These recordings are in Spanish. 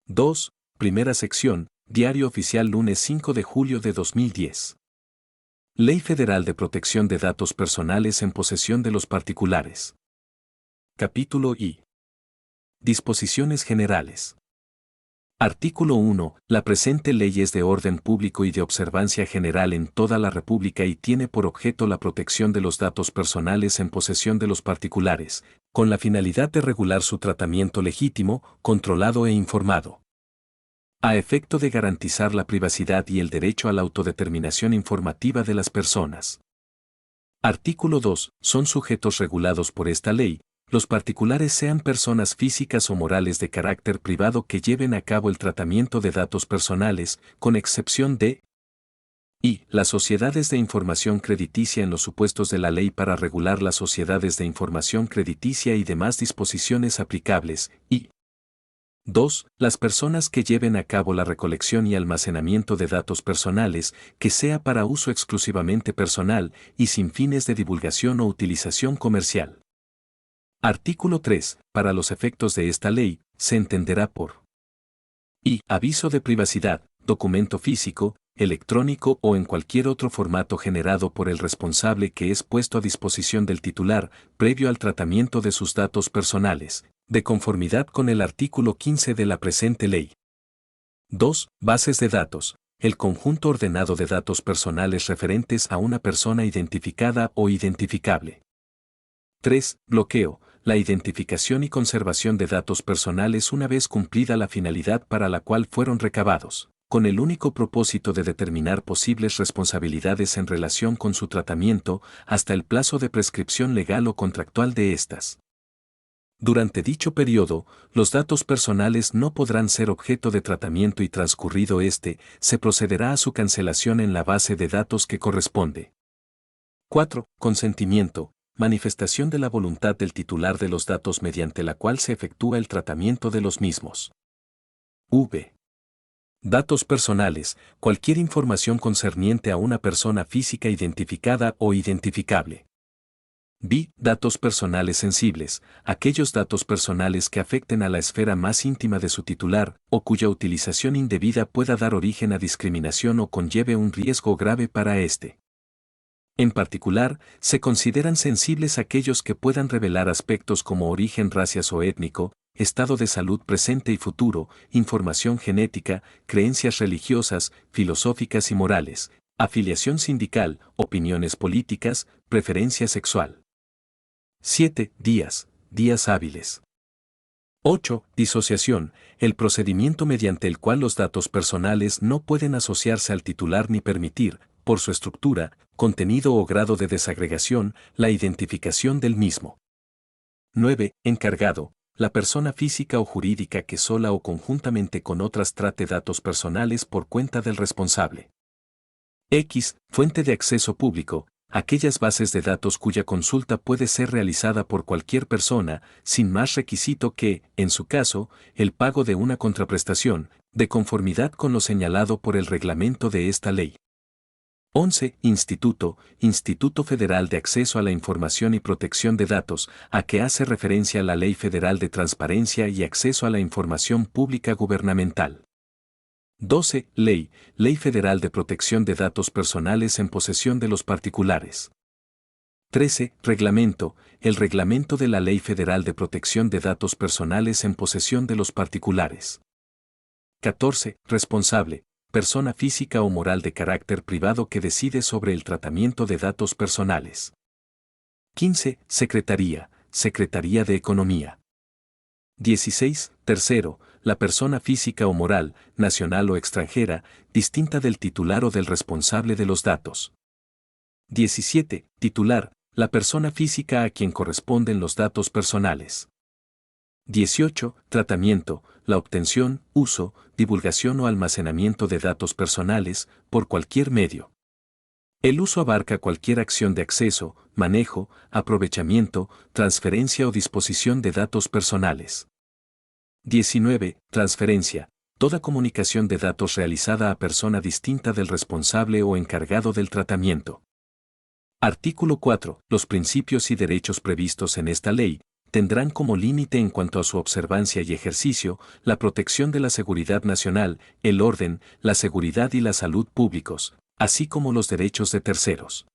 2. Primera sección, Diario Oficial lunes 5 de julio de 2010. Ley Federal de Protección de Datos Personales en posesión de los particulares. Capítulo I. Disposiciones generales. Artículo 1. La presente ley es de orden público y de observancia general en toda la República y tiene por objeto la protección de los datos personales en posesión de los particulares, con la finalidad de regular su tratamiento legítimo, controlado e informado. A efecto de garantizar la privacidad y el derecho a la autodeterminación informativa de las personas. Artículo 2. Son sujetos regulados por esta ley los particulares sean personas físicas o morales de carácter privado que lleven a cabo el tratamiento de datos personales, con excepción de y las sociedades de información crediticia en los supuestos de la ley para regular las sociedades de información crediticia y demás disposiciones aplicables, y 2. Las personas que lleven a cabo la recolección y almacenamiento de datos personales, que sea para uso exclusivamente personal y sin fines de divulgación o utilización comercial. Artículo 3. Para los efectos de esta ley, se entenderá por y aviso de privacidad, documento físico, electrónico o en cualquier otro formato generado por el responsable que es puesto a disposición del titular, previo al tratamiento de sus datos personales, de conformidad con el artículo 15 de la presente ley. 2. Bases de datos. El conjunto ordenado de datos personales referentes a una persona identificada o identificable. 3. Bloqueo. La identificación y conservación de datos personales una vez cumplida la finalidad para la cual fueron recabados, con el único propósito de determinar posibles responsabilidades en relación con su tratamiento, hasta el plazo de prescripción legal o contractual de estas. Durante dicho periodo, los datos personales no podrán ser objeto de tratamiento y transcurrido este, se procederá a su cancelación en la base de datos que corresponde. 4. Consentimiento. Manifestación de la voluntad del titular de los datos mediante la cual se efectúa el tratamiento de los mismos. V. Datos personales. Cualquier información concerniente a una persona física identificada o identificable. V. Datos personales sensibles. Aquellos datos personales que afecten a la esfera más íntima de su titular, o cuya utilización indebida pueda dar origen a discriminación o conlleve un riesgo grave para éste. En particular, se consideran sensibles aquellos que puedan revelar aspectos como origen racial o étnico, estado de salud presente y futuro, información genética, creencias religiosas, filosóficas y morales, afiliación sindical, opiniones políticas, preferencia sexual. 7. Días hábiles. 8. Disociación. El procedimiento mediante el cual los datos personales no pueden asociarse al titular ni permitir, por su estructura, contenido o grado de desagregación, la identificación del mismo. 9. Encargado. La persona física o jurídica que sola o conjuntamente con otras trate datos personales por cuenta del responsable. X. Fuente de acceso público. Aquellas bases de datos cuya consulta puede ser realizada por cualquier persona, sin más requisito que, en su caso, el pago de una contraprestación, de conformidad con lo señalado por el reglamento de esta ley. 11. Instituto Federal de Acceso a la Información y Protección de Datos, a que hace referencia la Ley Federal de Transparencia y Acceso a la Información Pública Gubernamental. 12. Ley Federal de Protección de Datos Personales en posesión de los particulares. 13. Reglamento. El reglamento de la Ley Federal de Protección de Datos Personales en posesión de los particulares. 14. Responsable. Persona física o moral de carácter privado que decide sobre el tratamiento de datos personales. 15. Secretaría de Economía. 16. Tercero, la persona física o moral, nacional o extranjera, distinta del titular o del responsable de los datos. 17. Titular, la persona física a quien corresponden los datos personales. 18. Tratamiento, la obtención, uso, divulgación o almacenamiento de datos personales, por cualquier medio. El uso abarca cualquier acción de acceso, manejo, aprovechamiento, transferencia o disposición de datos personales. 19. Transferencia. Toda comunicación de datos realizada a persona distinta del responsable o encargado del tratamiento. Artículo 4. Los principios y derechos previstos en esta ley, tendrán como límite en cuanto a su observancia y ejercicio, la protección de la seguridad nacional, el orden, la seguridad y la salud públicos, así como los derechos de terceros.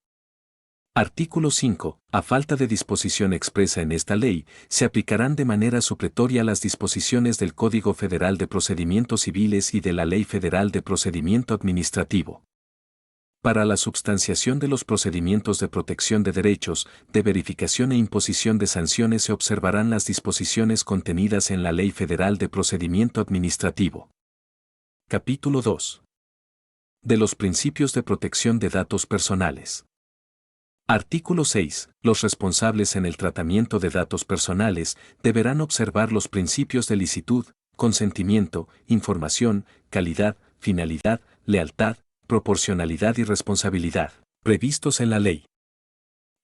Artículo 5. A falta de disposición expresa en esta ley, se aplicarán de manera supletoria las disposiciones del Código Federal de Procedimientos Civiles y de la Ley Federal de Procedimiento Administrativo. Para la substanciación de los procedimientos de protección de derechos, de verificación e imposición de sanciones se observarán las disposiciones contenidas en la Ley Federal de Procedimiento Administrativo. Capítulo 2. De los principios de protección de datos personales. Artículo 6. Los responsables en el tratamiento de datos personales deberán observar los principios de licitud, consentimiento, información, calidad, finalidad, lealtad, proporcionalidad y responsabilidad, previstos en la ley.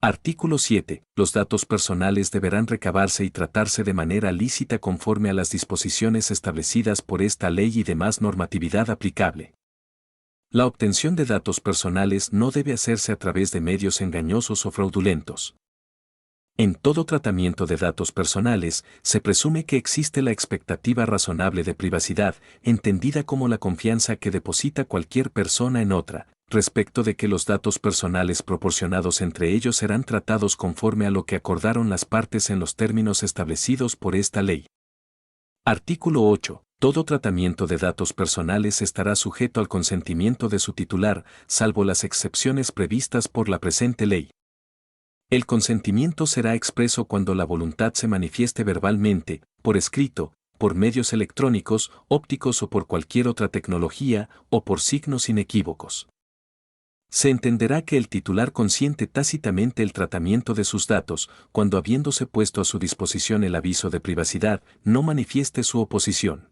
Artículo 7. Los datos personales deberán recabarse y tratarse de manera lícita conforme a las disposiciones establecidas por esta ley y demás normatividad aplicable. La obtención de datos personales no debe hacerse a través de medios engañosos o fraudulentos. En todo tratamiento de datos personales, se presume que existe la expectativa razonable de privacidad, entendida como la confianza que deposita cualquier persona en otra, respecto de que los datos personales proporcionados entre ellos serán tratados conforme a lo que acordaron las partes en los términos establecidos por esta ley. Artículo 8. Todo tratamiento de datos personales estará sujeto al consentimiento de su titular, salvo las excepciones previstas por la presente ley. El consentimiento será expreso cuando la voluntad se manifieste verbalmente, por escrito, por medios electrónicos, ópticos o por cualquier otra tecnología, o por signos inequívocos. Se entenderá que el titular consiente tácitamente el tratamiento de sus datos, cuando habiéndose puesto a su disposición el aviso de privacidad, no manifieste su oposición.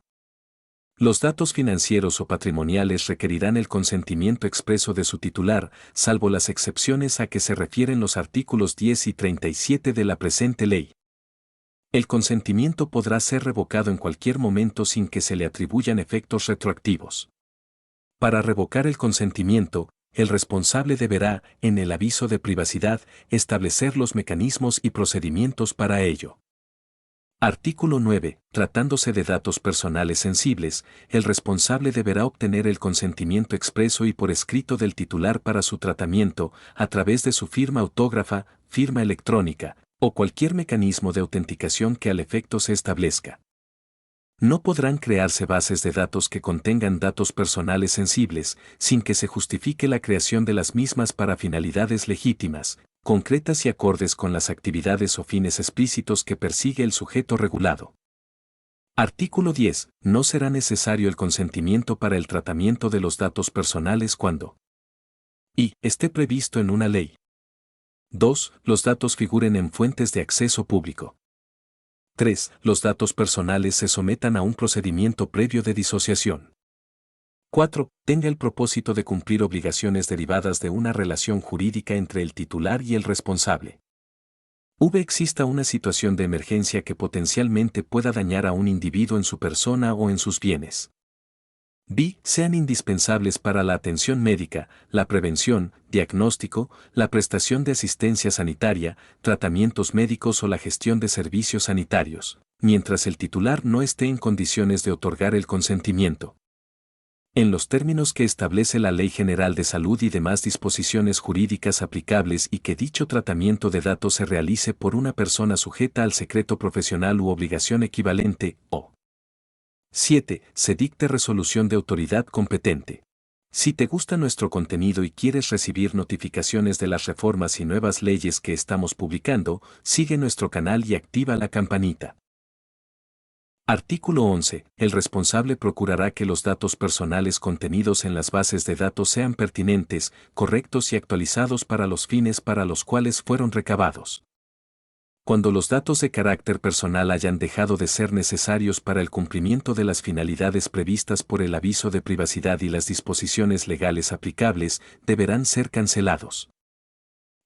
Los datos financieros o patrimoniales requerirán el consentimiento expreso de su titular, salvo las excepciones a que se refieren los artículos 10 y 37 de la presente ley. El consentimiento podrá ser revocado en cualquier momento sin que se le atribuyan efectos retroactivos. Para revocar el consentimiento, el responsable deberá, en el aviso de privacidad, establecer los mecanismos y procedimientos para ello. Artículo 9. Tratándose de datos personales sensibles, el responsable deberá obtener el consentimiento expreso y por escrito del titular para su tratamiento, a través de su firma autógrafa, firma electrónica, o cualquier mecanismo de autenticación que al efecto se establezca. No podrán crearse bases de datos que contengan datos personales sensibles, sin que se justifique la creación de las mismas para finalidades legítimas, concretas y acordes con las actividades o fines explícitos que persigue el sujeto regulado. Artículo 10. No será necesario el consentimiento para el tratamiento de los datos personales cuando y esté previsto en una ley. 2. Los datos figuren en fuentes de acceso público. 3. Los datos personales se sometan a un procedimiento previo de disociación. 4. Tenga el propósito de cumplir obligaciones derivadas de una relación jurídica entre el titular y el responsable. Exista una situación de emergencia que potencialmente pueda dañar a un individuo en su persona o en sus bienes. Sean indispensables para la atención médica, la prevención, diagnóstico, la prestación de asistencia sanitaria, tratamientos médicos o la gestión de servicios sanitarios, mientras el titular no esté en condiciones de otorgar el consentimiento. En los términos que establece la Ley General de Salud y demás disposiciones jurídicas aplicables y que dicho tratamiento de datos se realice por una persona sujeta al secreto profesional u obligación equivalente, o 7. Se dicte resolución de autoridad competente. Si te gusta nuestro contenido y quieres recibir notificaciones de las reformas y nuevas leyes que estamos publicando, sigue nuestro canal y activa la campanita. Artículo 11. El responsable procurará que los datos personales contenidos en las bases de datos sean pertinentes, correctos y actualizados para los fines para los cuales fueron recabados. Cuando los datos de carácter personal hayan dejado de ser necesarios para el cumplimiento de las finalidades previstas por el aviso de privacidad y las disposiciones legales aplicables, deberán ser cancelados.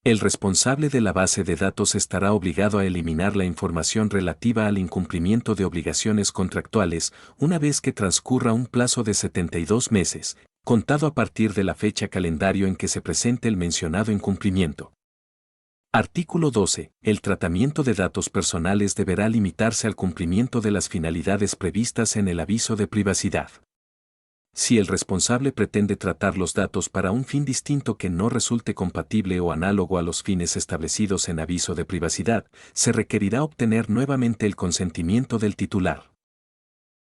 El responsable de la base de datos estará obligado a eliminar la información relativa al incumplimiento de obligaciones contractuales una vez que transcurra un plazo de 72 meses, contado a partir de la fecha calendario en que se presente el mencionado incumplimiento. Artículo 12. El tratamiento de datos personales deberá limitarse al cumplimiento de las finalidades previstas en el aviso de privacidad. Si el responsable pretende tratar los datos para un fin distinto que no resulte compatible o análogo a los fines establecidos en aviso de privacidad, se requerirá obtener nuevamente el consentimiento del titular.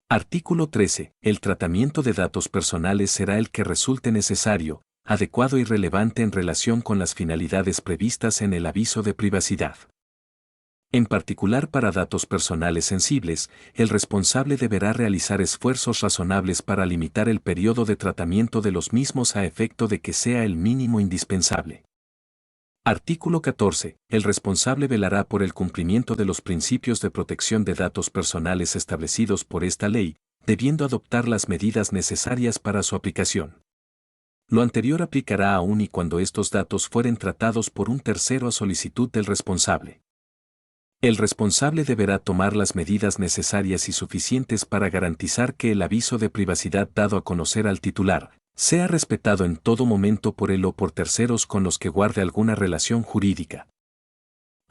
Artículo 13. El tratamiento de datos personales será el que resulte necesario, adecuado y relevante en relación con las finalidades previstas en el aviso de privacidad. En particular para datos personales sensibles, el responsable deberá realizar esfuerzos razonables para limitar el periodo de tratamiento de los mismos a efecto de que sea el mínimo indispensable. Artículo 14. El responsable velará por el cumplimiento de los principios de protección de datos personales establecidos por esta ley, debiendo adoptar las medidas necesarias para su aplicación. Lo anterior aplicará aún y cuando estos datos fueren tratados por un tercero a solicitud del responsable. El responsable deberá tomar las medidas necesarias y suficientes para garantizar que el aviso de privacidad dado a conocer al titular sea respetado en todo momento por él o por terceros con los que guarde alguna relación jurídica.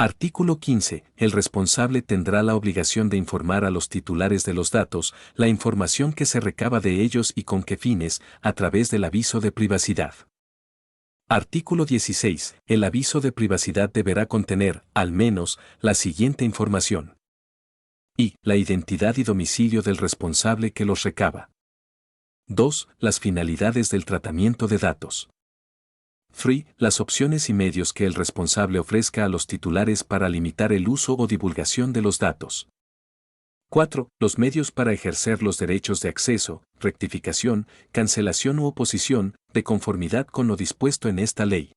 Artículo 15. El responsable tendrá la obligación de informar a los titulares de los datos la información que se recaba de ellos y con qué fines, a través del aviso de privacidad. Artículo 16. El aviso de privacidad deberá contener, al menos, la siguiente información. I. La identidad y domicilio del responsable que los recaba. 2. Las finalidades del tratamiento de datos. 3. Las opciones y medios que el responsable ofrezca a los titulares para limitar el uso o divulgación de los datos. 4. Los medios para ejercer los derechos de acceso, rectificación, cancelación u oposición, de conformidad con lo dispuesto en esta ley.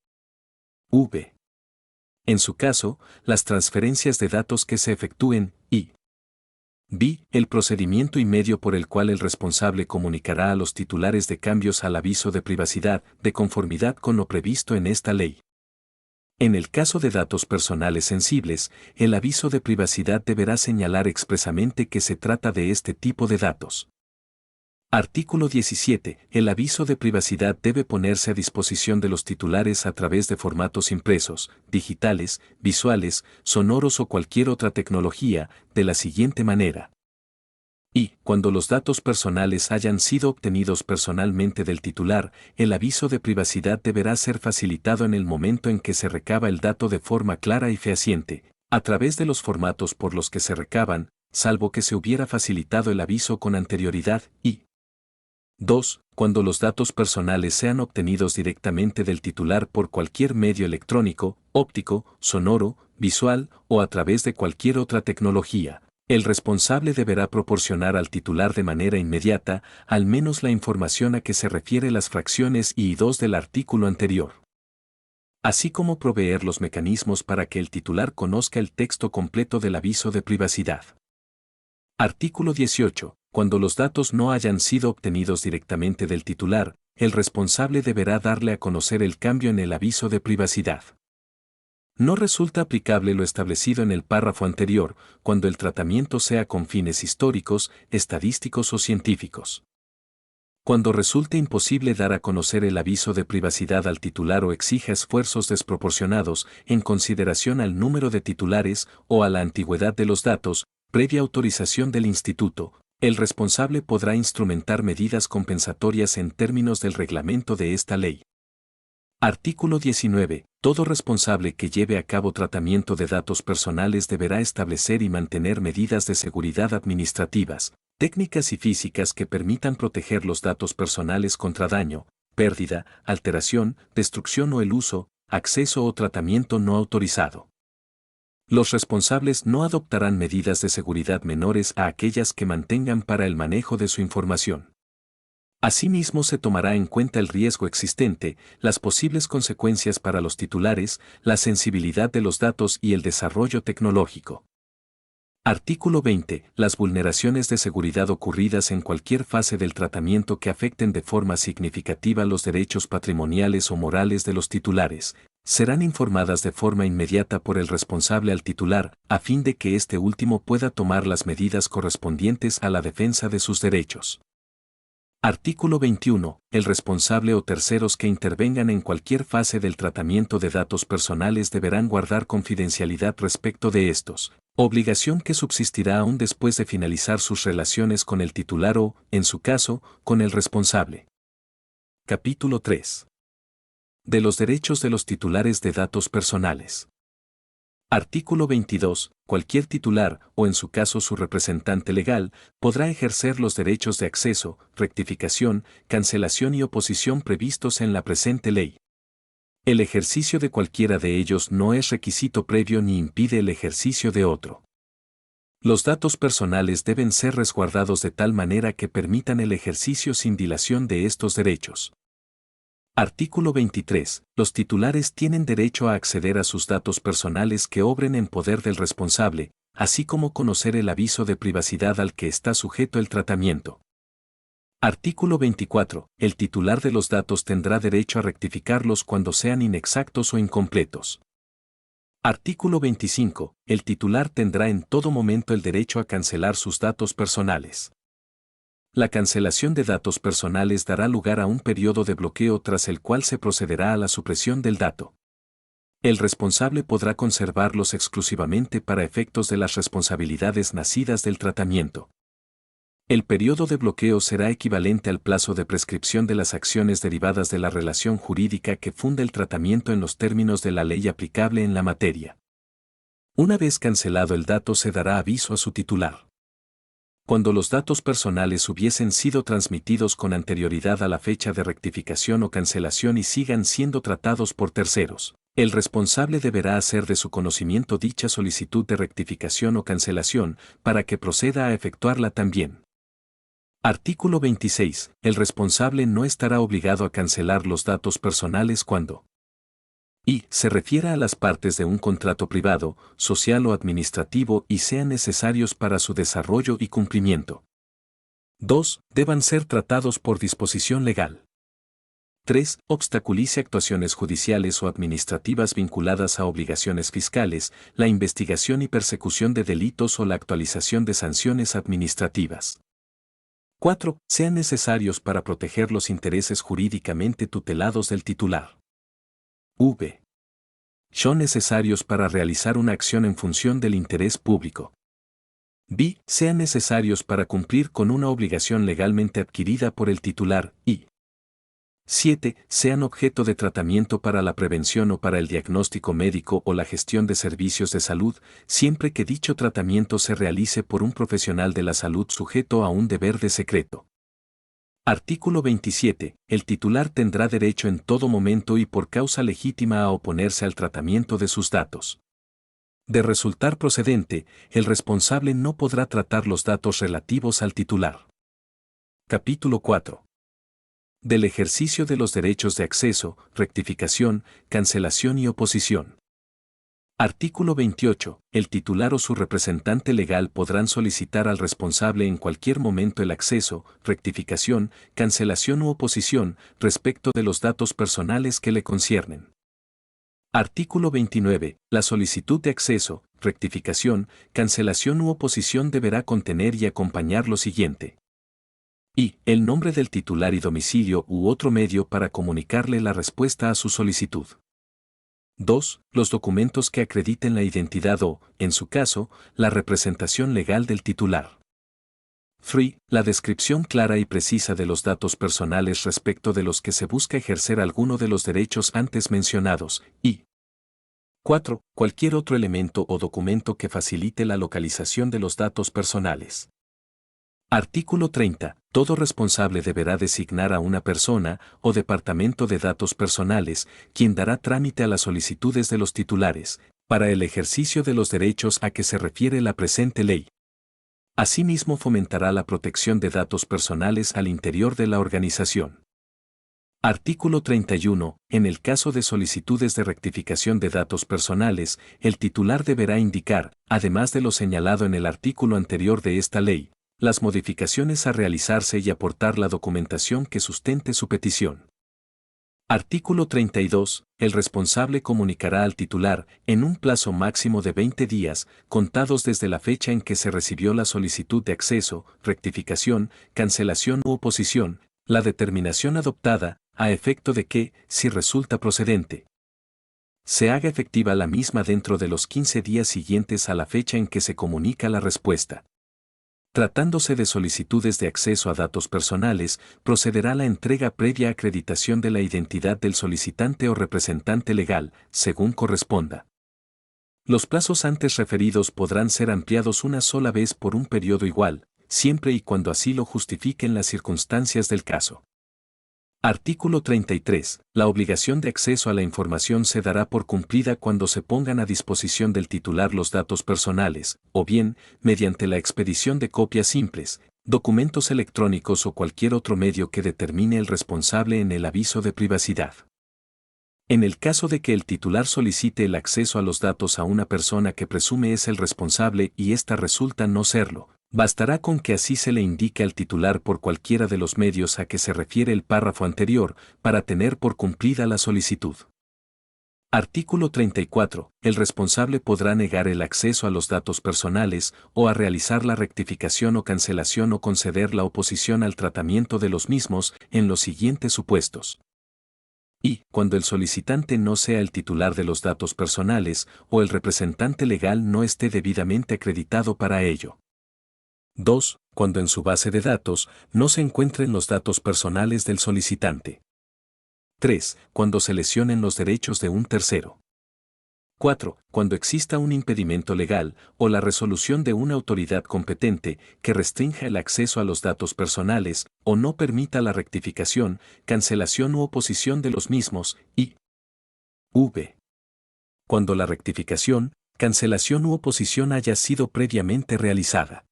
V. En su caso, las transferencias de datos que se efectúen, y B. El procedimiento y medio por el cual el responsable comunicará a los titulares de cambios al aviso de privacidad, de conformidad con lo previsto en esta ley. En el caso de datos personales sensibles, el aviso de privacidad deberá señalar expresamente que se trata de este tipo de datos. Artículo 17. El aviso de privacidad debe ponerse a disposición de los titulares a través de formatos impresos, digitales, visuales, sonoros o cualquier otra tecnología, de la siguiente manera. Y, cuando los datos personales hayan sido obtenidos personalmente del titular, el aviso de privacidad deberá ser facilitado en el momento en que se recaba el dato de forma clara y fehaciente, a través de los formatos por los que se recaban, salvo que se hubiera facilitado el aviso con anterioridad, y 2. Cuando los datos personales sean obtenidos directamente del titular por cualquier medio electrónico, óptico, sonoro, visual o a través de cualquier otra tecnología. El responsable deberá proporcionar al titular de manera inmediata, al menos la información a que se refiere las fracciones I y II del artículo anterior, así como proveer los mecanismos para que el titular conozca el texto completo del aviso de privacidad. Artículo 18. Cuando los datos no hayan sido obtenidos directamente del titular, el responsable deberá darle a conocer el cambio en el aviso de privacidad. No resulta aplicable lo establecido en el párrafo anterior, cuando el tratamiento sea con fines históricos, estadísticos o científicos. Cuando resulte imposible dar a conocer el aviso de privacidad al titular o exija esfuerzos desproporcionados en consideración al número de titulares o a la antigüedad de los datos, previa autorización del instituto, el responsable podrá instrumentar medidas compensatorias en términos del reglamento de esta ley. Artículo 19. Todo responsable que lleve a cabo tratamiento de datos personales deberá establecer y mantener medidas de seguridad administrativas, técnicas y físicas que permitan proteger los datos personales contra daño, pérdida, alteración, destrucción o el uso, acceso o tratamiento no autorizado. Los responsables no adoptarán medidas de seguridad menores a aquellas que mantengan para el manejo de su información. Asimismo, se tomará en cuenta el riesgo existente, las posibles consecuencias para los titulares, la sensibilidad de los datos y el desarrollo tecnológico. Artículo 20. Las vulneraciones de seguridad ocurridas en cualquier fase del tratamiento que afecten de forma significativa los derechos patrimoniales o morales de los titulares, serán informadas de forma inmediata por el responsable al titular, a fin de que éste último pueda tomar las medidas correspondientes a la defensa de sus derechos. Artículo 21. El responsable o terceros que intervengan en cualquier fase del tratamiento de datos personales deberán guardar confidencialidad respecto de estos, obligación que subsistirá aún después de finalizar sus relaciones con el titular o, en su caso, con el responsable. Capítulo 3. De los derechos de los titulares de datos personales. Artículo 22. Cualquier titular, o en su caso su representante legal, podrá ejercer los derechos de acceso, rectificación, cancelación y oposición previstos en la presente ley. El ejercicio de cualquiera de ellos no es requisito previo ni impide el ejercicio de otro. Los datos personales deben ser resguardados de tal manera que permitan el ejercicio sin dilación de estos derechos. Artículo 23. Los titulares tienen derecho a acceder a sus datos personales que obren en poder del responsable, así como conocer el aviso de privacidad al que está sujeto el tratamiento. Artículo 24. El titular de los datos tendrá derecho a rectificarlos cuando sean inexactos o incompletos. Artículo 25. El titular tendrá en todo momento el derecho a cancelar sus datos personales. La cancelación de datos personales dará lugar a un periodo de bloqueo tras el cual se procederá a la supresión del dato. El responsable podrá conservarlos exclusivamente para efectos de las responsabilidades nacidas del tratamiento. El periodo de bloqueo será equivalente al plazo de prescripción de las acciones derivadas de la relación jurídica que funda el tratamiento en los términos de la ley aplicable en la materia. Una vez cancelado el dato se dará aviso a su titular. Cuando los datos personales hubiesen sido transmitidos con anterioridad a la fecha de rectificación o cancelación y sigan siendo tratados por terceros, el responsable deberá hacer de su conocimiento dicha solicitud de rectificación o cancelación para que proceda a efectuarla también. Artículo 26. El responsable no estará obligado a cancelar los datos personales cuando y se refiera a las partes de un contrato privado, social o administrativo y sean necesarios para su desarrollo y cumplimiento. 2. Deban ser tratados por disposición legal. 3. Obstaculice actuaciones judiciales o administrativas vinculadas a obligaciones fiscales, la investigación y persecución de delitos o la actualización de sanciones administrativas. 4. Sean necesarios para proteger los intereses jurídicamente tutelados del titular. V. Son necesarios para realizar una acción en función del interés público. B. Sean necesarios para cumplir con una obligación legalmente adquirida por el titular. Y 7. Sean objeto de tratamiento para la prevención o para el diagnóstico médico o la gestión de servicios de salud, siempre que dicho tratamiento se realice por un profesional de la salud sujeto a un deber de secreto. Artículo 27. El titular tendrá derecho en todo momento y por causa legítima a oponerse al tratamiento de sus datos. De resultar procedente, el responsable no podrá tratar los datos relativos al titular. Capítulo 4. Del ejercicio de los derechos de acceso, rectificación, cancelación y oposición. Artículo 28. El titular o su representante legal podrán solicitar al responsable en cualquier momento el acceso, rectificación, cancelación u oposición respecto de los datos personales que le conciernen. Artículo 29. La solicitud de acceso, rectificación, cancelación u oposición deberá contener y acompañar lo siguiente. Y el nombre del titular y domicilio u otro medio para comunicarle la respuesta a su solicitud. 2. Los documentos que acrediten la identidad o, en su caso, la representación legal del titular. 3. La descripción clara y precisa de los datos personales respecto de los que se busca ejercer alguno de los derechos antes mencionados. Y 4. Cualquier otro elemento o documento que facilite la localización de los datos personales. Artículo 30. Todo responsable deberá designar a una persona o departamento de datos personales, quien dará trámite a las solicitudes de los titulares, para el ejercicio de los derechos a que se refiere la presente ley. Asimismo fomentará la protección de datos personales al interior de la organización. Artículo 31. En el caso de solicitudes de rectificación de datos personales, el titular deberá indicar, además de lo señalado en el artículo anterior de esta ley, las modificaciones a realizarse y aportar la documentación que sustente su petición. Artículo 32. El responsable comunicará al titular, en un plazo máximo de 20 días, contados desde la fecha en que se recibió la solicitud de acceso, rectificación, cancelación u oposición, La determinación adoptada, a efecto de que, si resulta procedente, se haga efectiva la misma dentro de los 15 días siguientes a la fecha en que se comunica la respuesta. Tratándose de solicitudes de acceso a datos personales, procederá la entrega previa acreditación de la identidad del solicitante o representante legal, según corresponda. Los plazos antes referidos podrán ser ampliados una sola vez por un periodo igual, siempre y cuando así lo justifiquen las circunstancias del caso. Artículo 33. La obligación de acceso a la información se dará por cumplida cuando se pongan a disposición del titular los datos personales, o bien, mediante la expedición de copias simples, documentos electrónicos o cualquier otro medio que determine el responsable en el aviso de privacidad. En el caso de que el titular solicite el acceso a los datos a una persona que presume es el responsable y ésta resulta no serlo, bastará con que así se le indique al titular por cualquiera de los medios a que se refiere el párrafo anterior, para tener por cumplida la solicitud. Artículo 34. El responsable podrá negar el acceso a los datos personales o a realizar la rectificación o cancelación o conceder la oposición al tratamiento de los mismos en los siguientes supuestos. Y, cuando el solicitante no sea el titular de los datos personales o el representante legal no esté debidamente acreditado para ello. 2. Cuando en su base de datos no se encuentren los datos personales del solicitante. 3. Cuando se lesionen los derechos de un tercero. 4. Cuando exista un impedimento legal o la resolución de una autoridad competente que restrinja el acceso a los datos personales o no permita la rectificación, cancelación u oposición de los mismos, y v. Cuando la rectificación, cancelación u oposición haya sido previamente realizada.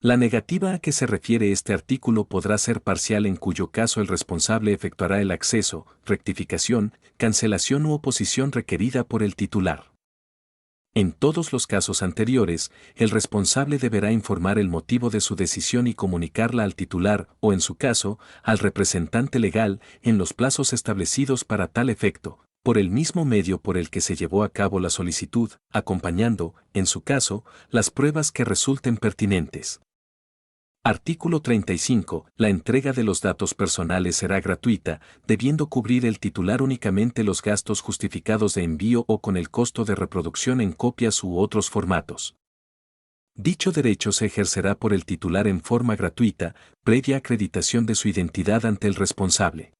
La negativa a que se refiere este artículo podrá ser parcial, en cuyo caso el responsable efectuará el acceso, rectificación, cancelación u oposición requerida por el titular. En todos los casos anteriores, el responsable deberá informar el motivo de su decisión y comunicarla al titular o, en su caso, al representante legal, en los plazos establecidos para tal efecto, por el mismo medio por el que se llevó a cabo la solicitud, acompañando, en su caso, las pruebas que resulten pertinentes. Artículo 35. La entrega de los datos personales será gratuita, debiendo cubrir el titular únicamente los gastos justificados de envío o con el costo de reproducción en copias u otros formatos. Dicho derecho se ejercerá por el titular en forma gratuita, previa acreditación de su identidad ante el responsable.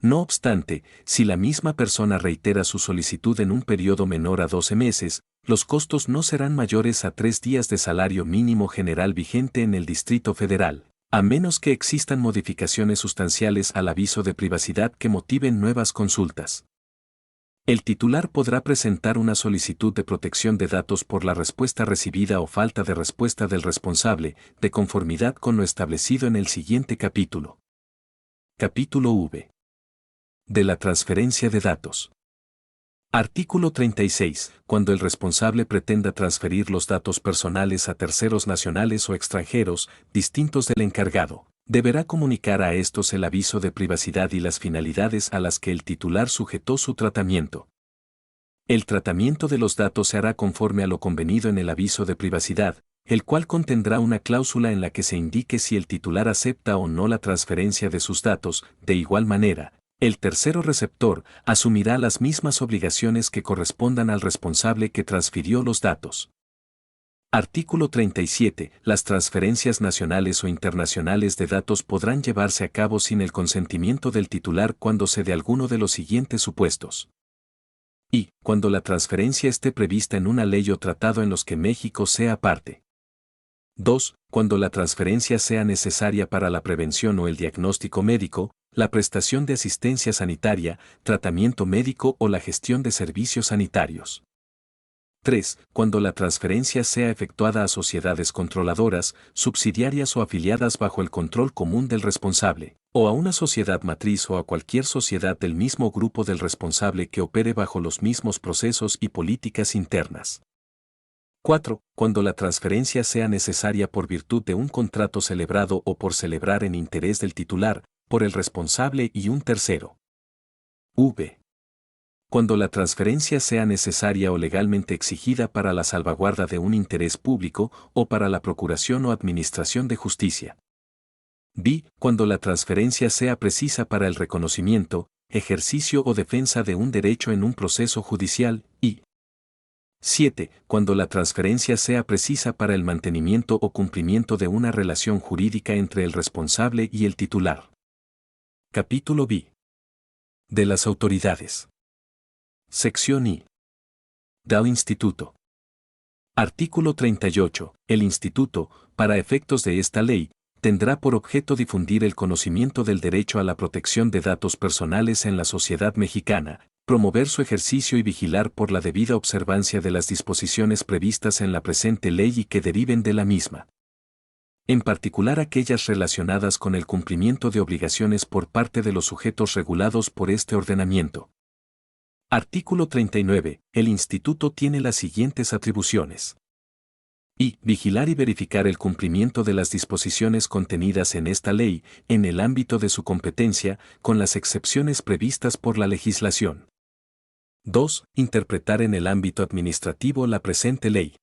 No obstante, si la misma persona reitera su solicitud en un periodo menor a 12 meses, los costos no serán mayores a 3 días de salario mínimo general vigente en el Distrito Federal, a menos que existan modificaciones sustanciales al aviso de privacidad que motiven nuevas consultas. El titular podrá presentar una solicitud de protección de datos por la respuesta recibida o falta de respuesta del responsable, de conformidad con lo establecido en el siguiente capítulo. Capítulo V. De la transferencia de datos. Artículo 36. Cuando el responsable pretenda transferir los datos personales a terceros nacionales o extranjeros, distintos del encargado, deberá comunicar a estos el aviso de privacidad y las finalidades a las que el titular sujetó su tratamiento. El tratamiento de los datos se hará conforme a lo convenido en el aviso de privacidad, el cual contendrá una cláusula en la que se indique si el titular acepta o no la transferencia de sus datos. De igual manera, el tercero receptor asumirá las mismas obligaciones que correspondan al responsable que transfirió los datos. Artículo 37. Las transferencias nacionales o internacionales de datos podrán llevarse a cabo sin el consentimiento del titular cuando se dé alguno de los siguientes supuestos. Y, cuando la transferencia esté prevista en una ley o tratado en los que México sea parte. 2. Cuando la transferencia sea necesaria para la prevención o el diagnóstico médico, la prestación de asistencia sanitaria, tratamiento médico o la gestión de servicios sanitarios. 3. Cuando la transferencia sea efectuada a sociedades controladoras, subsidiarias o afiliadas bajo el control común del responsable, o a una sociedad matriz o a cualquier sociedad del mismo grupo del responsable que opere bajo los mismos procesos y políticas internas. 4. Cuando la transferencia sea necesaria por virtud de un contrato celebrado o por celebrar en interés del titular, por el responsable y un tercero. V. Cuando la transferencia sea necesaria o legalmente exigida para la salvaguarda de un interés público o para la procuración o administración de justicia. B. Cuando la transferencia sea precisa para el reconocimiento, ejercicio o defensa de un derecho en un proceso judicial. Y 7. Cuando la transferencia sea precisa para el mantenimiento o cumplimiento de una relación jurídica entre el responsable y el titular. Capítulo B. De las autoridades. Sección I. Del Instituto. Artículo 38. El Instituto, para efectos de esta ley, tendrá por objeto difundir el conocimiento del derecho a la protección de datos personales en la sociedad mexicana, promover su ejercicio y vigilar por la debida observancia de las disposiciones previstas en la presente ley y que deriven de la misma. En particular aquellas relacionadas con el cumplimiento de obligaciones por parte de los sujetos regulados por este ordenamiento. Artículo 39. El Instituto tiene las siguientes atribuciones. Y vigilar y verificar el cumplimiento de las disposiciones contenidas en esta ley, en el ámbito de su competencia, con las excepciones previstas por la legislación. 2. Interpretar en el ámbito administrativo la presente ley.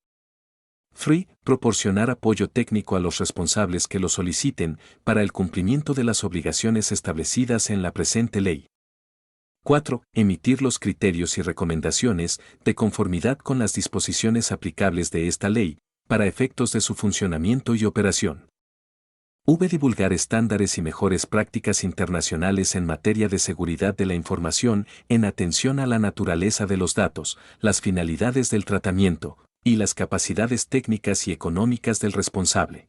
3. Proporcionar apoyo técnico a los responsables que lo soliciten para el cumplimiento de las obligaciones establecidas en la presente ley. 4. Emitir los criterios y recomendaciones de conformidad con las disposiciones aplicables de esta ley, para efectos de su funcionamiento y operación. Divulgar estándares y mejores prácticas internacionales en materia de seguridad de la información en atención a la naturaleza de los datos, las finalidades del tratamiento y las capacidades técnicas y económicas del responsable.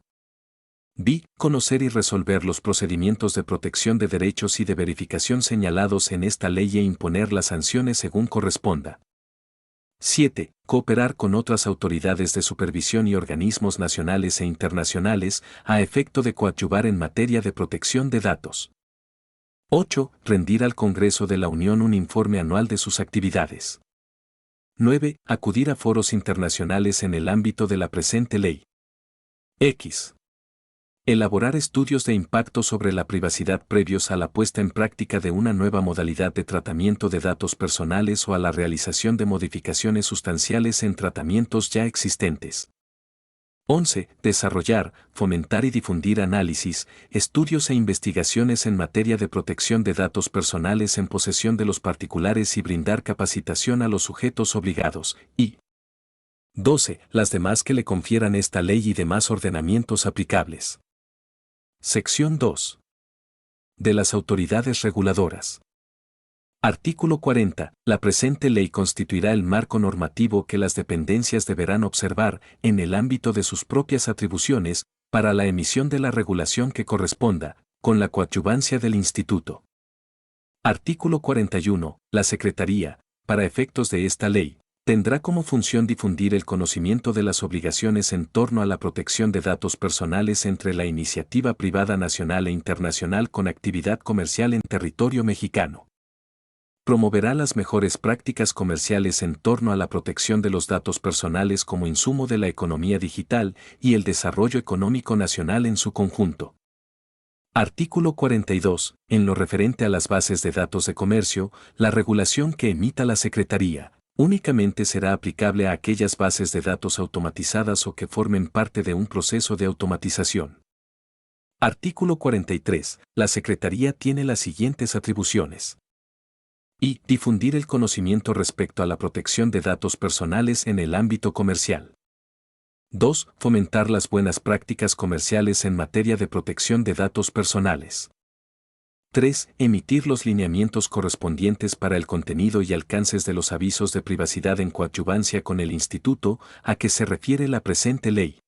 B. Conocer y resolver los procedimientos de protección de derechos y de verificación señalados en esta ley e imponer las sanciones según corresponda. 7. Cooperar con otras autoridades de supervisión y organismos nacionales e internacionales a efecto de coadyuvar en materia de protección de datos. 8. Rendir al Congreso de la Unión un informe anual de sus actividades. 9. Acudir a foros internacionales en el ámbito de la presente ley. X. Elaborar estudios de impacto sobre la privacidad previos a la puesta en práctica de una nueva modalidad de tratamiento de datos personales o a la realización de modificaciones sustanciales en tratamientos ya existentes. 11. Desarrollar, fomentar y difundir análisis, estudios e investigaciones en materia de protección de datos personales en posesión de los particulares y brindar capacitación a los sujetos obligados. Y 12. Las demás que le confieran esta ley y demás ordenamientos aplicables. Sección 2. De las autoridades reguladoras. Artículo 40. La presente ley constituirá el marco normativo que las dependencias deberán observar, en el ámbito de sus propias atribuciones, para la emisión de la regulación que corresponda, con la coadyuvancia del Instituto. Artículo 41. La Secretaría, para efectos de esta ley, tendrá como función difundir el conocimiento de las obligaciones en torno a la protección de datos personales entre la iniciativa privada nacional e internacional con actividad comercial en territorio mexicano. Promoverá las mejores prácticas comerciales en torno a la protección de los datos personales como insumo de la economía digital y el desarrollo económico nacional en su conjunto. Artículo 42. En lo referente a las bases de datos de comercio, la regulación que emita la Secretaría únicamente será aplicable a aquellas bases de datos automatizadas o que formen parte de un proceso de automatización. Artículo 43. La Secretaría tiene las siguientes atribuciones. Y difundir el conocimiento respecto a la protección de datos personales en el ámbito comercial. 2. Fomentar las buenas prácticas comerciales en materia de protección de datos personales. 3. Emitir los lineamientos correspondientes para el contenido y alcances de los avisos de privacidad en coadyuvancia con el Instituto a que se refiere la presente ley.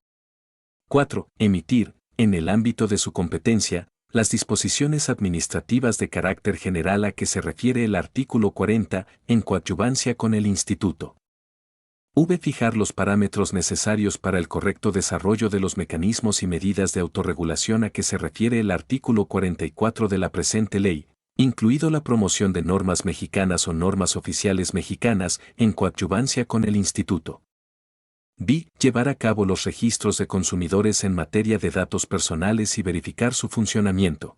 4. Emitir, en el ámbito de su competencia, las disposiciones administrativas de carácter general a que se refiere el artículo 40, en coadyuvancia con el Instituto. Fijar los parámetros necesarios para el correcto desarrollo de los mecanismos y medidas de autorregulación a que se refiere el artículo 44 de la presente ley, incluido la promoción de normas mexicanas o normas oficiales mexicanas en coadyuvancia con el Instituto. B. Llevar a cabo los registros de consumidores en materia de datos personales y verificar su funcionamiento.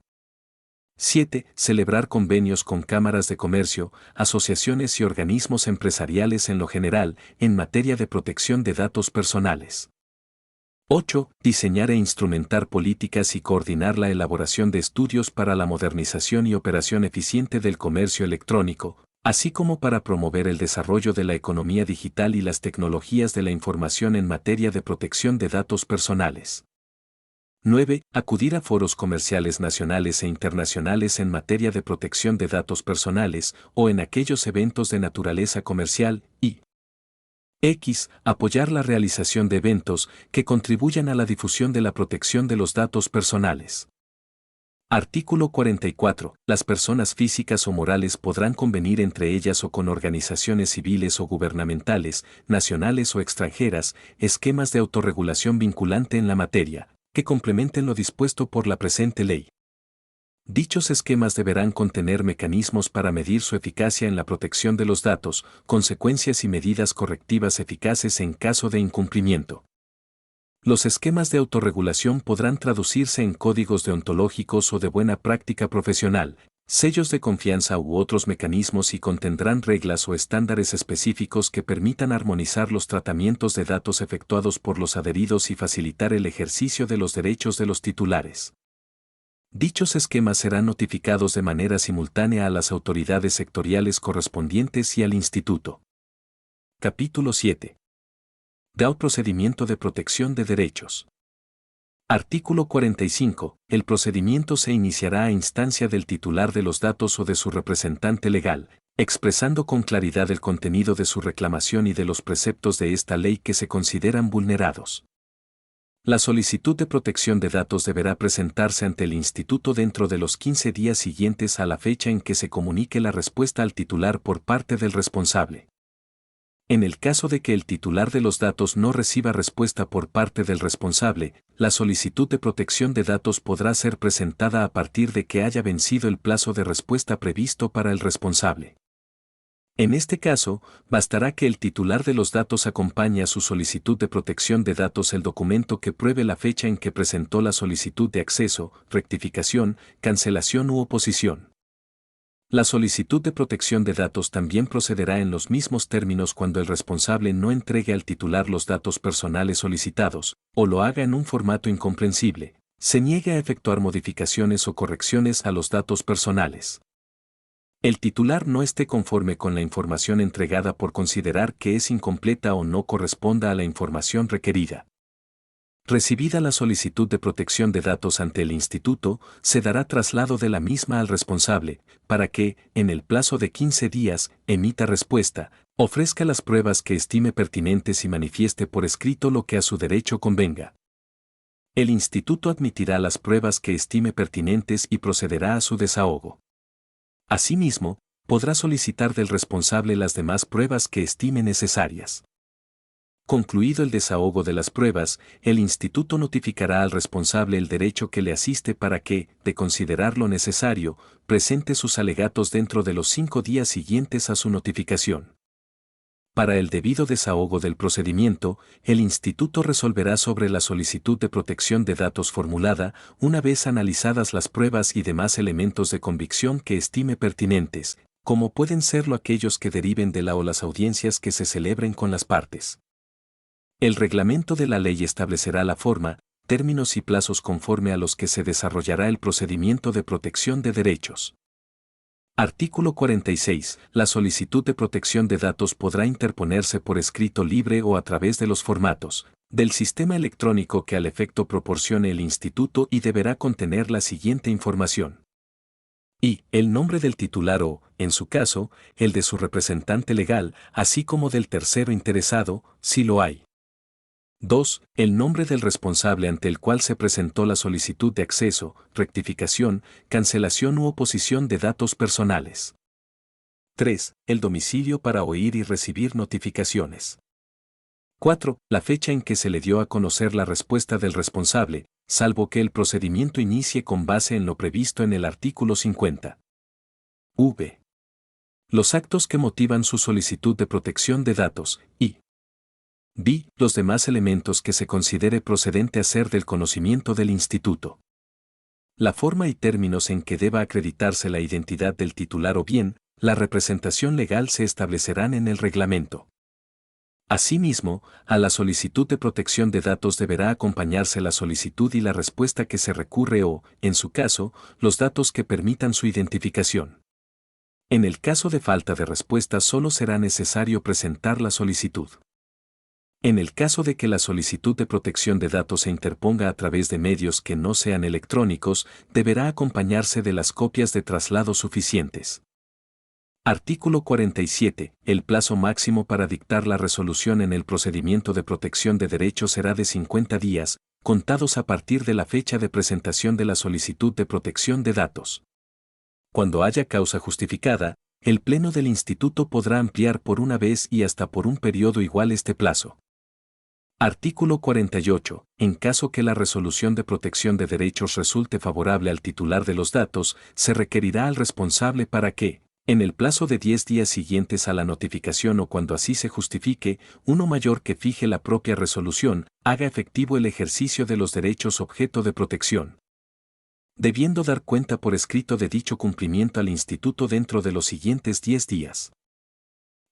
7. Celebrar convenios con cámaras de comercio, asociaciones y organismos empresariales en lo general, en materia de protección de datos personales. 8. Diseñar e instrumentar políticas y coordinar la elaboración de estudios para la modernización y operación eficiente del comercio electrónico, así como para promover el desarrollo de la economía digital y las tecnologías de la información en materia de protección de datos personales. 9. Acudir a foros comerciales nacionales e internacionales en materia de protección de datos personales o en aquellos eventos de naturaleza comercial y X. Apoyar la realización de eventos que contribuyan a la difusión de la protección de los datos personales. Artículo 44. Las personas físicas o morales podrán convenir entre ellas o con organizaciones civiles o gubernamentales, nacionales o extranjeras, esquemas de autorregulación vinculante en la materia, que complementen lo dispuesto por la presente ley. Dichos esquemas deberán contener mecanismos para medir su eficacia en la protección de los datos, consecuencias y medidas correctivas eficaces en caso de incumplimiento. Los esquemas de autorregulación podrán traducirse en códigos deontológicos o de buena práctica profesional, sellos de confianza u otros mecanismos y contendrán reglas o estándares específicos que permitan armonizar los tratamientos de datos efectuados por los adheridos y facilitar el ejercicio de los derechos de los titulares. Dichos esquemas serán notificados de manera simultánea a las autoridades sectoriales correspondientes y al Instituto. Capítulo 7. DAO Procedimiento de Protección de Derechos. Artículo 45. El procedimiento se iniciará a instancia del titular de los datos o de su representante legal, expresando con claridad el contenido de su reclamación y de los preceptos de esta ley que se consideran vulnerados. La solicitud de protección de datos deberá presentarse ante el Instituto dentro de los 15 días siguientes a la fecha en que se comunique la respuesta al titular por parte del responsable. En el caso de que el titular de los datos no reciba respuesta por parte del responsable, la solicitud de protección de datos podrá ser presentada a partir de que haya vencido el plazo de respuesta previsto para el responsable. En este caso, bastará que el titular de los datos acompañe a su solicitud de protección de datos el documento que pruebe la fecha en que presentó la solicitud de acceso, rectificación, cancelación u oposición. La solicitud de protección de datos también procederá en los mismos términos cuando el responsable no entregue al titular los datos personales solicitados, o lo haga en un formato incomprensible, se niegue a efectuar modificaciones o correcciones a los datos personales. El titular no esté conforme con la información entregada por considerar que es incompleta o no corresponda a la información requerida. Recibida la solicitud de protección de datos ante el Instituto, se dará traslado de la misma al responsable, para que, en el plazo de 15 días, emita respuesta, ofrezca las pruebas que estime pertinentes y manifieste por escrito lo que a su derecho convenga. El Instituto admitirá las pruebas que estime pertinentes y procederá a su desahogo. Asimismo, podrá solicitar del responsable las demás pruebas que estime necesarias. Concluido el desahogo de las pruebas, el Instituto notificará al responsable el derecho que le asiste para que, de considerarlo necesario, presente sus alegatos dentro de los 5 días siguientes a su notificación. Para el debido desahogo del procedimiento, el Instituto resolverá sobre la solicitud de protección de datos formulada, una vez analizadas las pruebas y demás elementos de convicción que estime pertinentes, como pueden serlo aquellos que deriven de la o las audiencias que se celebren con las partes. El reglamento de la ley establecerá la forma, términos y plazos conforme a los que se desarrollará el procedimiento de protección de derechos. Artículo 46. La solicitud de protección de datos podrá interponerse por escrito libre o a través de los formatos del sistema electrónico que al efecto proporcione el Instituto y deberá contener la siguiente información. Y, el nombre del titular o, en su caso, el de su representante legal, así como del tercero interesado, si lo hay. 2. El nombre del responsable ante el cual se presentó la solicitud de acceso, rectificación, cancelación u oposición de datos personales. 3. El domicilio para oír y recibir notificaciones. 4. La fecha en que se le dio a conocer la respuesta del responsable, salvo que el procedimiento inicie con base en lo previsto en el artículo 50. V. Los actos que motivan su solicitud de protección de datos, y b. Los demás elementos que se considere procedente hacer del conocimiento del Instituto. La forma y términos en que deba acreditarse la identidad del titular o bien, la representación legal se establecerán en el reglamento. Asimismo, a la solicitud de protección de datos deberá acompañarse la solicitud y la respuesta que se recurre o, en su caso, los datos que permitan su identificación. En el caso de falta de respuesta solo será necesario presentar la solicitud. En el caso de que la solicitud de protección de datos se interponga a través de medios que no sean electrónicos, deberá acompañarse de las copias de traslado suficientes. Artículo 47. El plazo máximo para dictar la resolución en el procedimiento de protección de derechos será de 50 días, contados a partir de la fecha de presentación de la solicitud de protección de datos. Cuando haya causa justificada, el Pleno del Instituto podrá ampliar por una vez y hasta por un periodo igual este plazo. Artículo 48. En caso que la resolución de protección de derechos resulte favorable al titular de los datos, se requerirá al responsable para que, en el plazo de 10 días siguientes a la notificación o cuando así se justifique, uno mayor que fije la propia resolución, haga efectivo el ejercicio de los derechos objeto de protección, debiendo dar cuenta por escrito de dicho cumplimiento al Instituto dentro de los siguientes 10 días.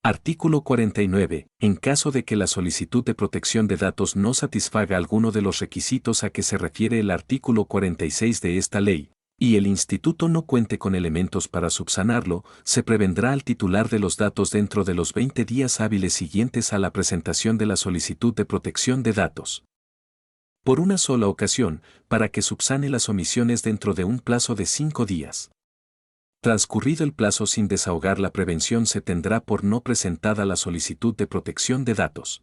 Artículo 49. En caso de que la solicitud de protección de datos no satisfaga alguno de los requisitos a que se refiere el artículo 46 de esta ley, y el Instituto no cuente con elementos para subsanarlo, se prevendrá al titular de los datos dentro de los 20 días hábiles siguientes a la presentación de la solicitud de protección de datos, por una sola ocasión, para que subsane las omisiones dentro de un plazo de 5 días. Transcurrido el plazo sin desahogar la prevención se tendrá por no presentada la solicitud de protección de datos.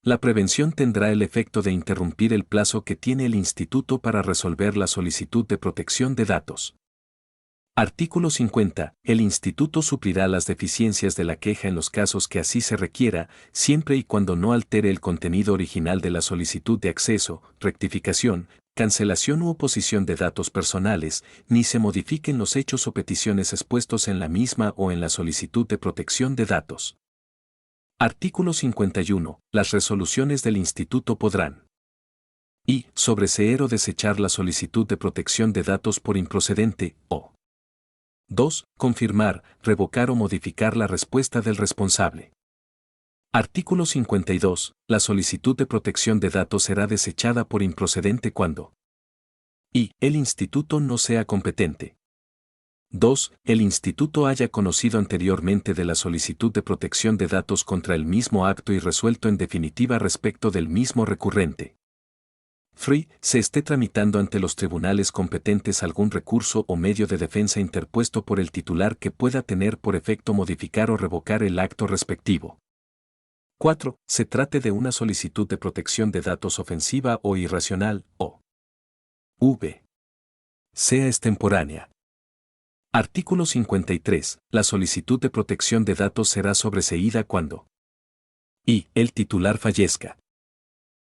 La prevención tendrá el efecto de interrumpir el plazo que tiene el Instituto para resolver la solicitud de protección de datos. Artículo 50. El Instituto suplirá las deficiencias de la queja en los casos que así se requiera, siempre y cuando no altere el contenido original de la solicitud de acceso, rectificación, cancelación u oposición de datos personales, ni se modifiquen los hechos o peticiones expuestos en la misma o en la solicitud de protección de datos. Artículo 51. Las resoluciones del Instituto podrán: y sobreseer o desechar la solicitud de protección de datos por improcedente, o 2. Confirmar, revocar o modificar la respuesta del responsable. Artículo 52. La solicitud de protección de datos será desechada por improcedente cuando y el Instituto no sea competente. 2. El Instituto haya conocido anteriormente de la solicitud de protección de datos contra el mismo acto y resuelto en definitiva respecto del mismo recurrente. 3. Se esté tramitando ante los tribunales competentes algún recurso o medio de defensa interpuesto por el titular que pueda tener por efecto modificar o revocar el acto respectivo. 4. Se trate de una solicitud de protección de datos ofensiva o irracional, o v. sea extemporánea. Artículo 53. La solicitud de protección de datos será sobreseída cuando y el titular fallezca.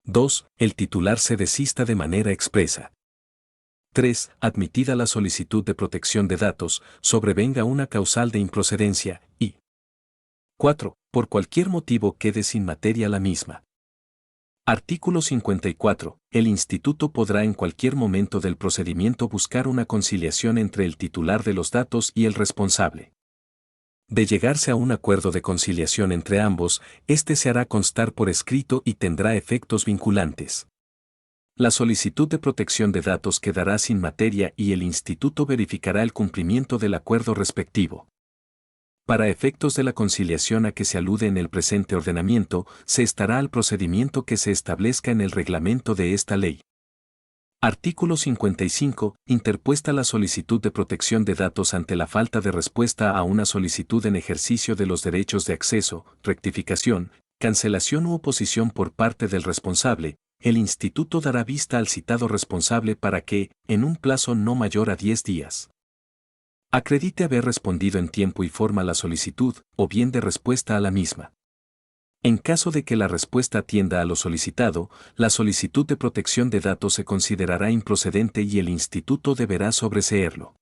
2. El titular se desista de manera expresa. 3. Admitida la solicitud de protección de datos, sobrevenga una causal de improcedencia, y 4. Por cualquier motivo quede sin materia la misma. Artículo 54. El Instituto podrá en cualquier momento del procedimiento buscar una conciliación entre el titular de los datos y el responsable. De llegarse a un acuerdo de conciliación entre ambos, este se hará constar por escrito y tendrá efectos vinculantes. La solicitud de protección de datos quedará sin materia y el Instituto verificará el cumplimiento del acuerdo respectivo. Para efectos de la conciliación a que se alude en el presente ordenamiento, se estará al procedimiento que se establezca en el reglamento de esta ley. Artículo 55. Interpuesta la solicitud de protección de datos ante la falta de respuesta a una solicitud en ejercicio de los derechos de acceso, rectificación, cancelación u oposición por parte del responsable, el Instituto dará vista al citado responsable para que, en un plazo no mayor a 10 días, acredite haber respondido en tiempo y forma la solicitud, o bien de respuesta a la misma. En caso de que la respuesta atienda a lo solicitado, la solicitud de protección de datos se considerará improcedente y el Instituto deberá sobreseerlo.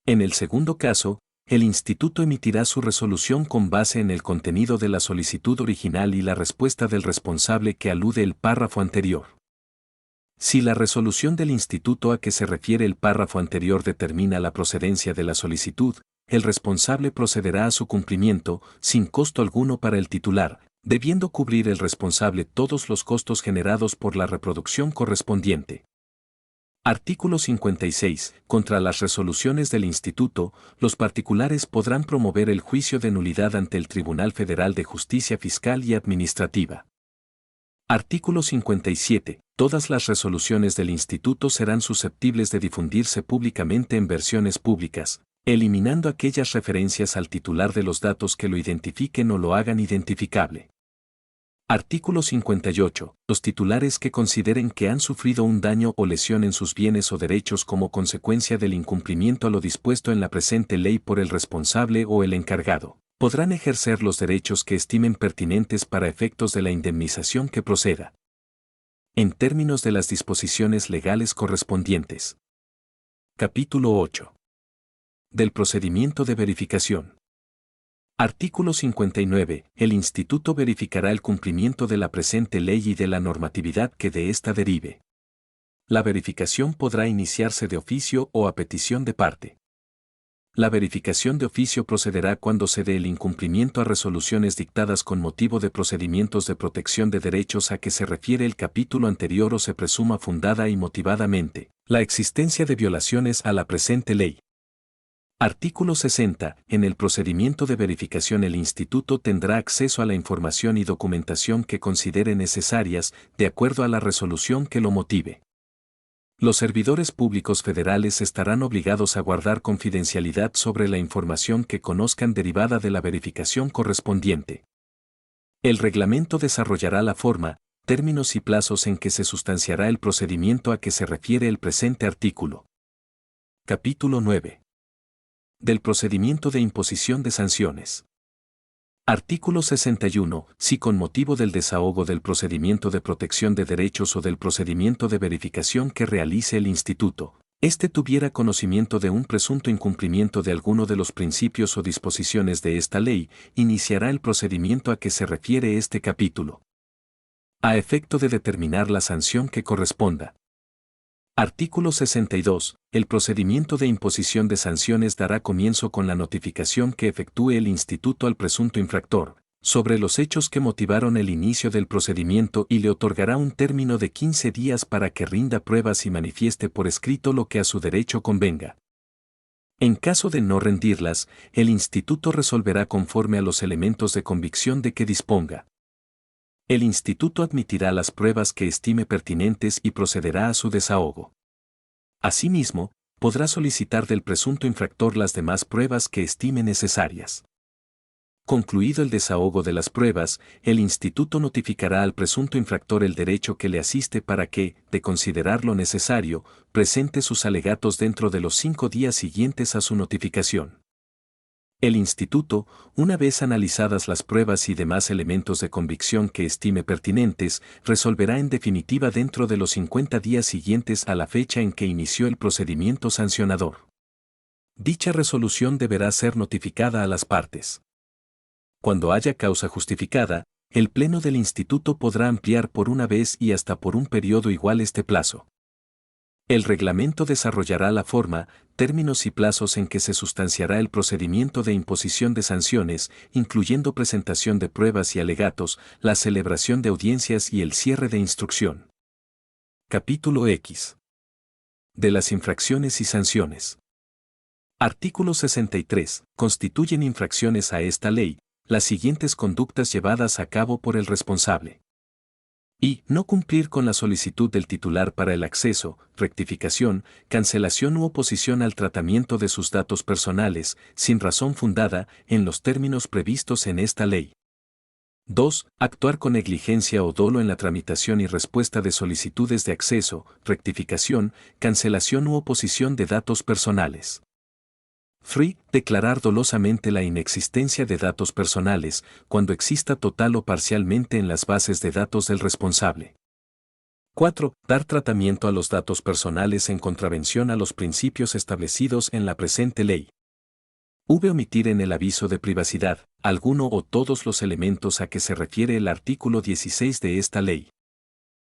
En el segundo caso, el Instituto emitirá su resolución con base en el contenido de la solicitud original y la respuesta del responsable que alude el párrafo anterior. Si la resolución del Instituto a que se refiere el párrafo anterior determina la procedencia de la solicitud, el responsable procederá a su cumplimiento, sin costo alguno para el titular, debiendo cubrir el responsable todos los costos generados por la reproducción correspondiente. Artículo 56. Contra las resoluciones del Instituto, los particulares podrán promover el juicio de nulidad ante el Tribunal Federal de Justicia Fiscal y Administrativa. Artículo 57. Todas las resoluciones del Instituto serán susceptibles de difundirse públicamente en versiones públicas, eliminando aquellas referencias al titular de los datos que lo identifiquen o lo hagan identificable. Artículo 58. Los titulares que consideren que han sufrido un daño o lesión en sus bienes o derechos como consecuencia del incumplimiento a lo dispuesto en la presente ley por el responsable o el encargado, podrán ejercer los derechos que estimen pertinentes para efectos de la indemnización que proceda, en términos de las disposiciones legales correspondientes. Capítulo 8. Del procedimiento de verificación. Artículo 59. El Instituto verificará el cumplimiento de la presente ley y de la normatividad que de ésta derive. La verificación podrá iniciarse de oficio o a petición de parte. La verificación de oficio procederá cuando se dé el incumplimiento a resoluciones dictadas con motivo de procedimientos de protección de derechos a que se refiere el capítulo anterior o se presuma fundada y motivadamente la existencia de violaciones a la presente ley. Artículo 60. En el procedimiento de verificación el Instituto tendrá acceso a la información y documentación que considere necesarias, de acuerdo a la resolución que lo motive. Los servidores públicos federales estarán obligados a guardar confidencialidad sobre la información que conozcan derivada de la verificación correspondiente. El reglamento desarrollará la forma, términos y plazos en que se sustanciará el procedimiento a que se refiere el presente artículo. Capítulo 9. Del procedimiento de imposición de sanciones. Artículo 61. Si con motivo del desahogo del procedimiento de protección de derechos o del procedimiento de verificación que realice el Instituto, éste tuviera conocimiento de un presunto incumplimiento de alguno de los principios o disposiciones de esta ley, iniciará el procedimiento a que se refiere este capítulo, a efecto de determinar la sanción que corresponda. Artículo 62. El procedimiento de imposición de sanciones dará comienzo con la notificación que efectúe el Instituto al presunto infractor, sobre los hechos que motivaron el inicio del procedimiento y le otorgará un término de 15 días para que rinda pruebas y manifieste por escrito lo que a su derecho convenga. En caso de no rendirlas, el Instituto resolverá conforme a los elementos de convicción de que disponga. El Instituto admitirá las pruebas que estime pertinentes y procederá a su desahogo. Asimismo, podrá solicitar del presunto infractor las demás pruebas que estime necesarias. Concluido el desahogo de las pruebas, el Instituto notificará al presunto infractor el derecho que le asiste para que, de considerarlo necesario, presente sus alegatos dentro de los 5 días siguientes a su notificación. El Instituto, una vez analizadas las pruebas y demás elementos de convicción que estime pertinentes, resolverá en definitiva dentro de los 50 días siguientes a la fecha en que inició el procedimiento sancionador. Dicha resolución deberá ser notificada a las partes. Cuando haya causa justificada, el Pleno del Instituto podrá ampliar por una vez y hasta por un periodo igual este plazo. El reglamento desarrollará la forma, términos y plazos en que se sustanciará el procedimiento de imposición de sanciones, incluyendo presentación de pruebas y alegatos, la celebración de audiencias y el cierre de instrucción. Capítulo X. De las infracciones y sanciones. Artículo 63. Constituyen infracciones a esta ley las siguientes conductas llevadas a cabo por el responsable. Y no cumplir con la solicitud del titular para el acceso, rectificación, cancelación u oposición al tratamiento de sus datos personales, sin razón fundada, en los términos previstos en esta ley. 2. Actuar con negligencia o dolo en la tramitación y respuesta de solicitudes de acceso, rectificación, cancelación u oposición de datos personales. 3. Declarar dolosamente la inexistencia de datos personales, cuando exista total o parcialmente en las bases de datos del responsable. 4. Dar tratamiento a los datos personales en contravención a los principios establecidos en la presente ley. Omitir en el aviso de privacidad alguno o todos los elementos a que se refiere el artículo 16 de esta ley.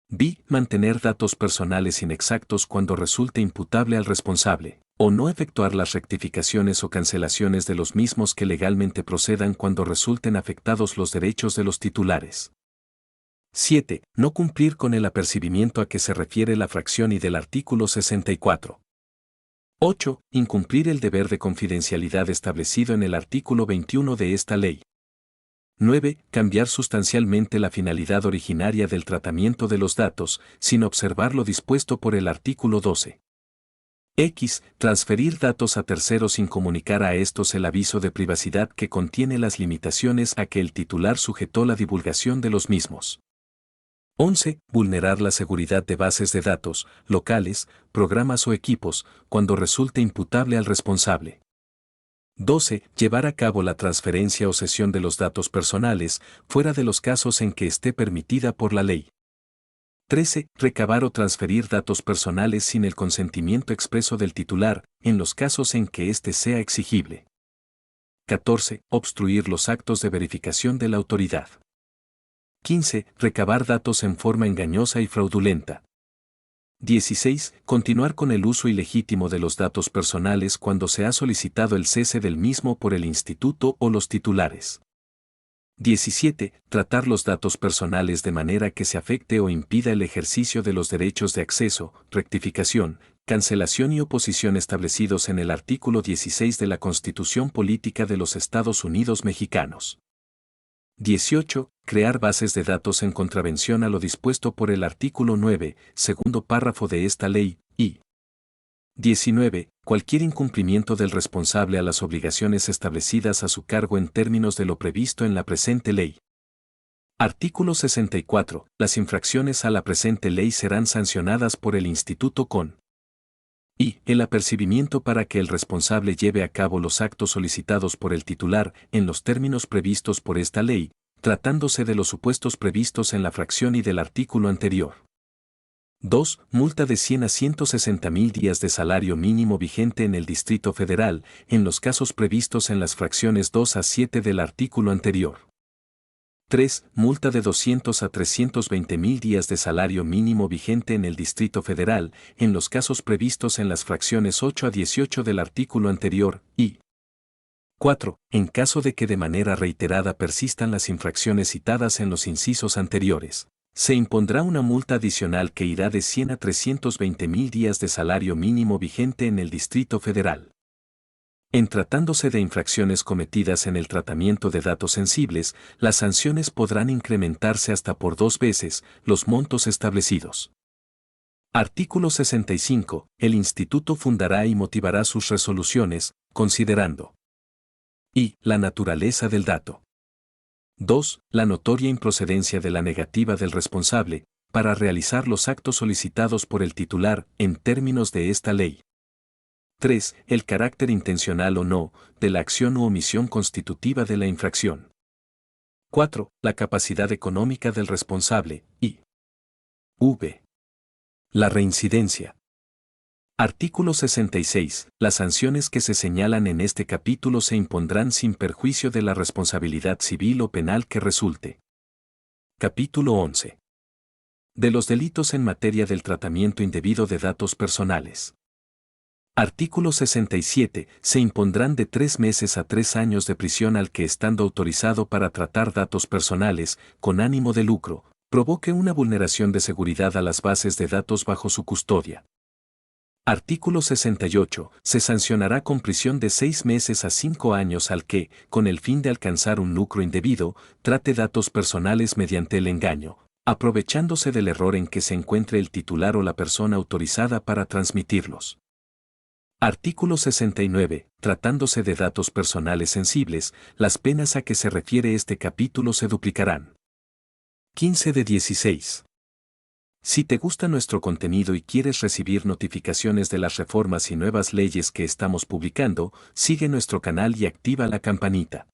B. Mantener datos personales inexactos cuando resulte imputable al responsable. o no efectuar las rectificaciones o cancelaciones de los mismos que legalmente procedan cuando resulten afectados los derechos de los titulares. 7. No cumplir con el apercibimiento a que se refiere la fracción y del artículo 64. 8. Incumplir el deber de confidencialidad establecido en el artículo 21 de esta ley. 9. Cambiar sustancialmente la finalidad originaria del tratamiento de los datos, sin observar lo dispuesto por el artículo 12. X. Transferir datos a terceros sin comunicar a estos el aviso de privacidad que contiene las limitaciones a que el titular sujetó la divulgación de los mismos. 11. Vulnerar la seguridad de bases de datos, locales, programas o equipos, cuando resulte imputable al responsable. 12. Llevar a cabo la transferencia o cesión de los datos personales, fuera de los casos en que esté permitida por la ley. 13. Recabar o transferir datos personales sin el consentimiento expreso del titular, en los casos en que éste sea exigible. 14. Obstruir los actos de verificación de la autoridad. 15. Recabar datos en forma engañosa y fraudulenta. 16. Continuar con el uso ilegítimo de los datos personales cuando se ha solicitado el cese del mismo por el instituto o los titulares. 17. Tratar los datos personales de manera que se afecte o impida el ejercicio de los derechos de acceso, rectificación, cancelación y oposición establecidos en el artículo 16 de la Constitución Política de los Estados Unidos Mexicanos. 18. Crear bases de datos en contravención a lo dispuesto por el artículo 9, segundo párrafo de esta ley, y 19. Cualquier incumplimiento del responsable a las obligaciones establecidas a su cargo en términos de lo previsto en la presente ley. Artículo 64. Las infracciones a la presente ley serán sancionadas por el Instituto con y el apercibimiento para que el responsable lleve a cabo los actos solicitados por el titular en los términos previstos por esta ley, tratándose de los supuestos previstos en la fracción y del artículo anterior. 2. Multa de 100 a 160.000 días de salario mínimo vigente en el Distrito Federal, en los casos previstos en las fracciones 2 a 7 del artículo anterior. 3. Multa de 200 a 320.000 días de salario mínimo vigente en el Distrito Federal, en los casos previstos en las fracciones 8 a 18 del artículo anterior, y 4. En caso de que de manera reiterada persistan las infracciones citadas en los incisos anteriores, se impondrá una multa adicional que irá de 100 a 320.000 días de salario mínimo vigente en el Distrito Federal. En tratándose de infracciones cometidas en el tratamiento de datos sensibles, las sanciones podrán incrementarse hasta por 2 veces los montos establecidos. Artículo 65. El Instituto fundará y motivará sus resoluciones, considerando y la naturaleza del dato. 2. La notoria improcedencia de la negativa del responsable, para realizar los actos solicitados por el titular, en términos de esta ley. 3. El carácter intencional o no, de la acción u omisión constitutiva de la infracción. 4. La capacidad económica del responsable, y v. La reincidencia. Artículo 66. Las sanciones que se señalan en este capítulo se impondrán sin perjuicio de la responsabilidad civil o penal que resulte. Capítulo 11. De los delitos en materia del tratamiento indebido de datos personales. Artículo 67. Se impondrán de 3 meses a 3 años de prisión al que, estando autorizado para tratar datos personales, con ánimo de lucro, provoque una vulneración de seguridad a las bases de datos bajo su custodia. Artículo 68. Se sancionará con prisión de 6 meses a 5 años al que, con el fin de alcanzar un lucro indebido, trate datos personales mediante el engaño, aprovechándose del error en que se encuentre el titular o la persona autorizada para transmitirlos. Artículo 69. Tratándose de datos personales sensibles, las penas a que se refiere este capítulo se duplicarán. 15 de 16. Si te gusta nuestro contenido y quieres recibir notificaciones de las reformas y nuevas leyes que estamos publicando, sigue nuestro canal y activa la campanita.